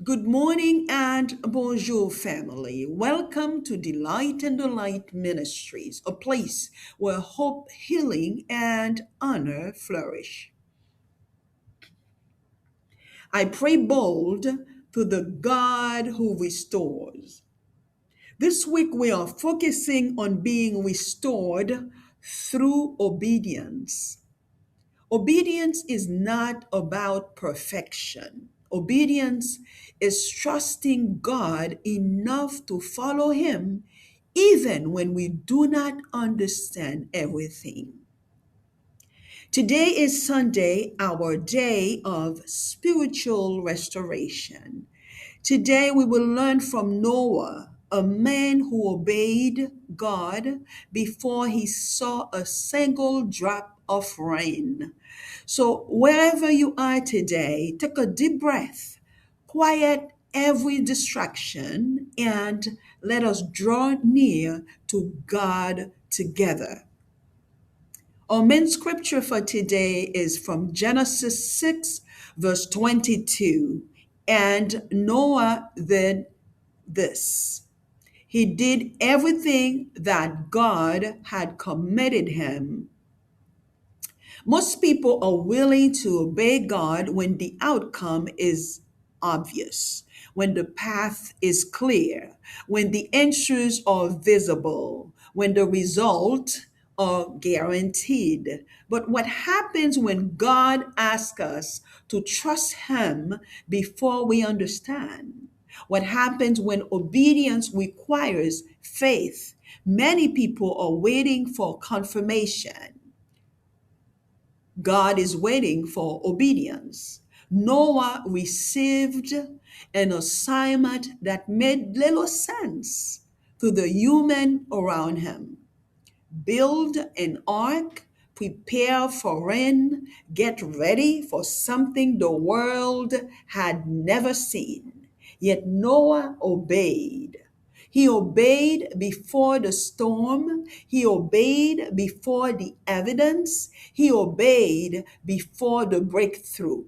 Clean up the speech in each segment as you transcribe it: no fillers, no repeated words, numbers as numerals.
Good morning and bonjour, family. Welcome to Delight and Delight Ministries, a place where hope, healing, and honor flourish. I pray bold to the God who restores. This week we are focusing on being restored through obedience. Obedience is not about perfection. Obedience is trusting God enough to follow Him even when we do not understand everything. Today is Sunday, our day of spiritual restoration. Today we will learn from Noah, a man who obeyed God before he saw a single drop of rain. So, wherever you are today, take a deep breath, quiet every distraction, and let us draw near to God together. Our main scripture for today is from Genesis 6, verse 22. And Noah did this. He did everything that God had commanded him. Most people are willing to obey God when the outcome is obvious, when the path is clear, when the answers are visible, when the results are guaranteed. But what happens when God asks us to trust Him before we understand? What happens when obedience requires faith? Many people are waiting for confirmation. God is waiting for obedience. Noah received an assignment that made little sense to the human around him. Build an ark, prepare for rain, get ready for something the world had never seen. Yet Noah obeyed. He obeyed before the storm. He obeyed before the evidence. He obeyed before the breakthrough.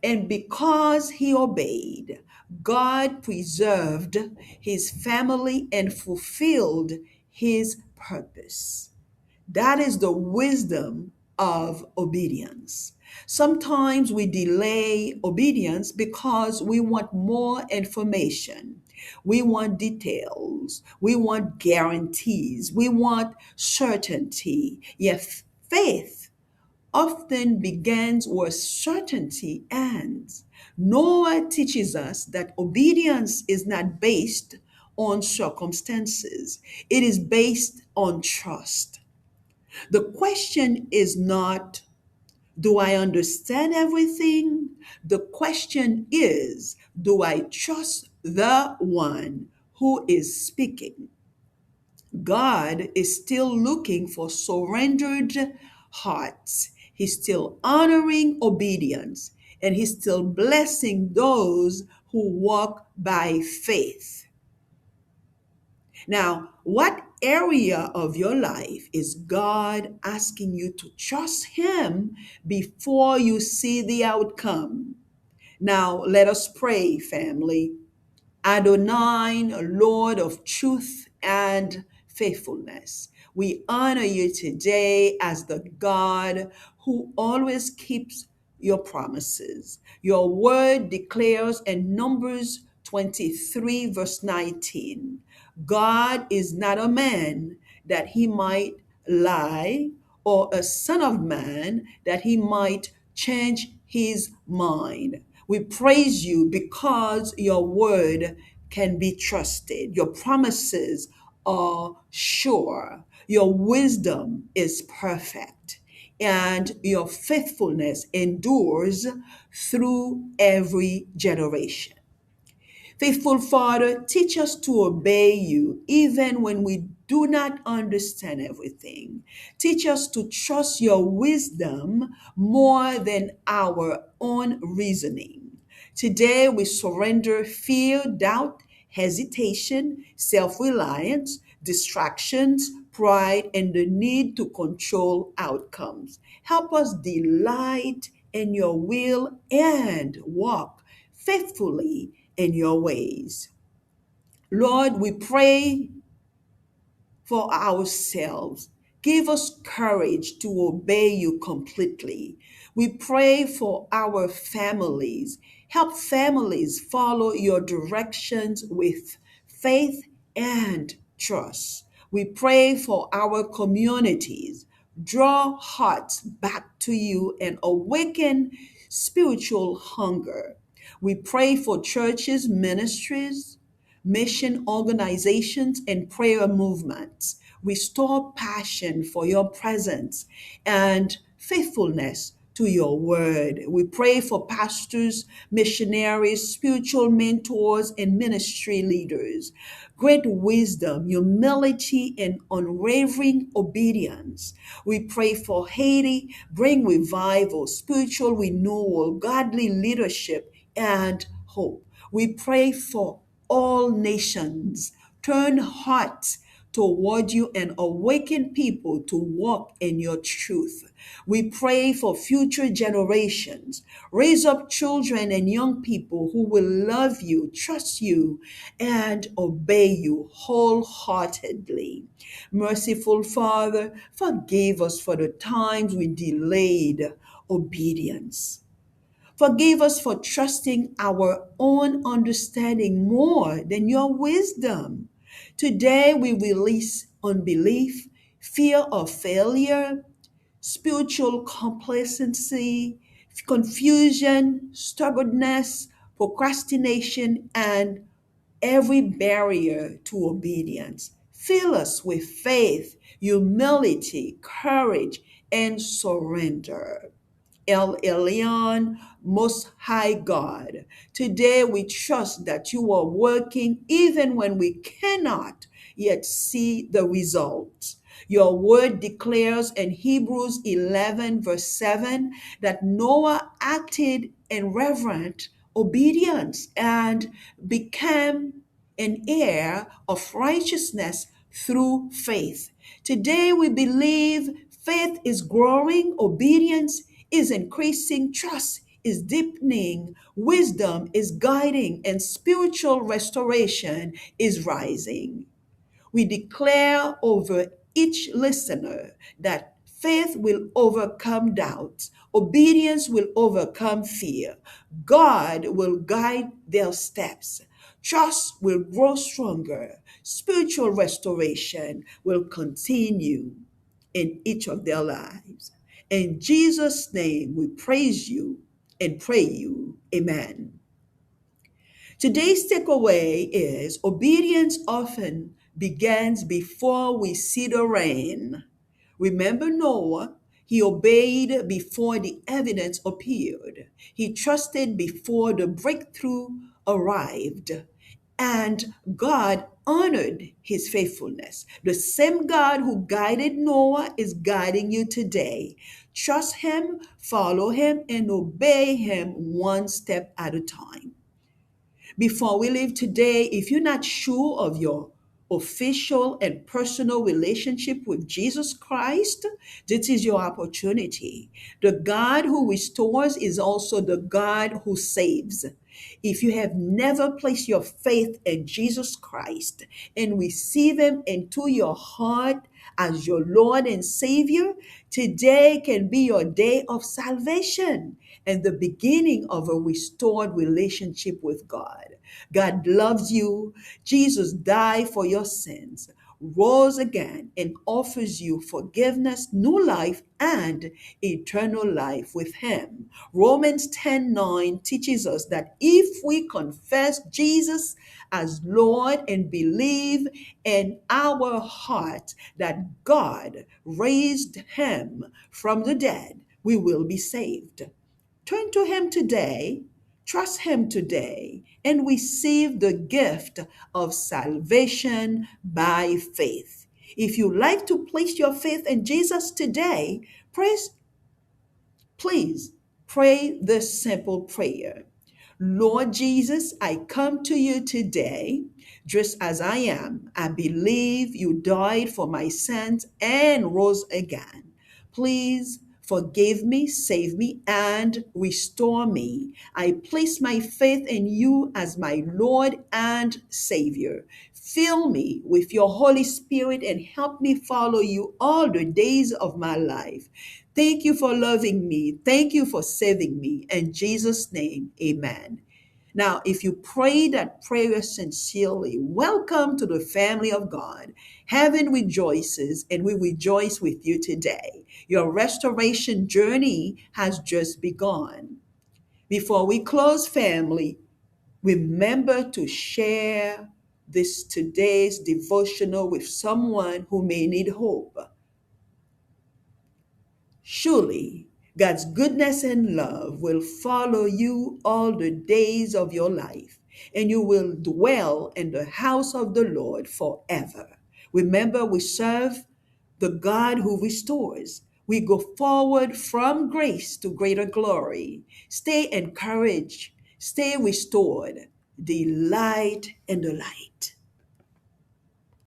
And because he obeyed, God preserved his family and fulfilled his purpose. That is the wisdom of obedience. Sometimes we delay obedience because we want more information. We want details. We want guarantees. We want certainty. Yet faith often begins where certainty ends. Noah teaches us that obedience is not based on circumstances, it is based on trust. The question is not, do I understand everything? The question is, do I trust the one who is speaking? God is still looking for surrendered hearts. He's still honoring obedience, and He's still blessing those who walk by faith. Now, what area of your life is God asking you to trust Him before you see the outcome? Now, let us pray, family. Adonai, Lord of truth and faithfulness, we honor you today as the God who always keeps your promises. Your word declares in Numbers 23, verse 19, God is not a man that he might lie, or a son of man that he might change his mind. We praise you because your word can be trusted. Your promises are sure. Your wisdom is perfect. And your faithfulness endures through every generation. Faithful Father, teach us to obey you even when we do not understand everything. Teach us to trust your wisdom more than our own reasoning. Today we surrender fear, doubt, hesitation, self reliance, distractions, pride, and the need to control outcomes. Help us delight in your will and walk faithfully in your ways. Lord, we pray for ourselves. Give us courage to obey you completely. We pray for our families. Help families follow your directions with faith and trust. We pray for our communities. Draw hearts back to you and awaken spiritual hunger. We pray for churches, ministries, mission organizations, and prayer movements. Restore passion for your presence and faithfulness to your word. We pray for pastors, missionaries, spiritual mentors, and ministry leaders. Great wisdom, humility, and unwavering obedience. We pray for Haiti. Bring revival, spiritual renewal, godly leadership, and hope. We pray for all nations. Turn hearts toward you and awaken people to walk in your truth. We pray for future generations. Raise up children and young people who will love you, trust you, and obey you wholeheartedly. Merciful Father, forgive us for the times we delayed obedience. Forgive us for trusting our own understanding more than your wisdom. Today we release unbelief, fear of failure, spiritual complacency, confusion, stubbornness, procrastination, and every barrier to obedience. Fill us with faith, humility, courage, and surrender. El Elyon, Most High God. Today we trust that you are working even when we cannot yet see the results. Your word declares in Hebrews 11, verse 7, that Noah acted in reverent obedience and became an heir of righteousness through faith. Today we believe faith is growing, obedience is increasing, trust is deepening, wisdom is guiding, and spiritual restoration is rising. We declare over each listener that faith will overcome doubts, obedience will overcome fear, God will guide their steps, trust will grow stronger, spiritual restoration will continue in each of their lives. In Jesus' name, we praise you and pray you. Amen. Today's takeaway is obedience often begins before we see the rain. Remember Noah? He obeyed before the evidence appeared. He trusted before the breakthrough arrived. And God honored his faithfulness. The same God who guided Noah is guiding you today. Trust him, follow him, and obey him one step at a time. Before we leave today, if you're not sure of your official and personal relationship with Jesus Christ, this is your opportunity. The God who restores is also the God who saves. If you have never placed your faith in Jesus Christ and receive him into your heart as your Lord and Savior, today can be your day of salvation and the beginning of a restored relationship with God. God loves you. Jesus died for your sins, rose again, and offers you forgiveness, new life, and eternal life with him. Romans 10:9 teaches us that if we confess Jesus as Lord and believe in our heart that God raised him from the dead, we will be saved. Turn to him today, trust him today, and receive the gift of salvation by faith. If you like to place your faith in Jesus today, please pray this simple prayer. Lord Jesus, I come to you today just as I am. I believe you died for my sins and rose again. Please Forgive me, save me, and restore me. I place my faith in you as my Lord and Savior. Fill me with your Holy Spirit and help me follow you all the days of my life. Thank you for loving me. Thank you for saving me. In Jesus' name, amen. Now, if you pray that prayer sincerely, welcome to the family of God. Heaven rejoices, and we rejoice with you today. Your restoration journey has just begun. Before we close, family, remember to share this today's devotional with someone who may need hope. Surely God's goodness and love will follow you all the days of your life, and you will dwell in the house of the Lord forever. Remember, we serve the God who restores. We go forward from grace to greater glory. Stay encouraged, stay restored, delight in the light.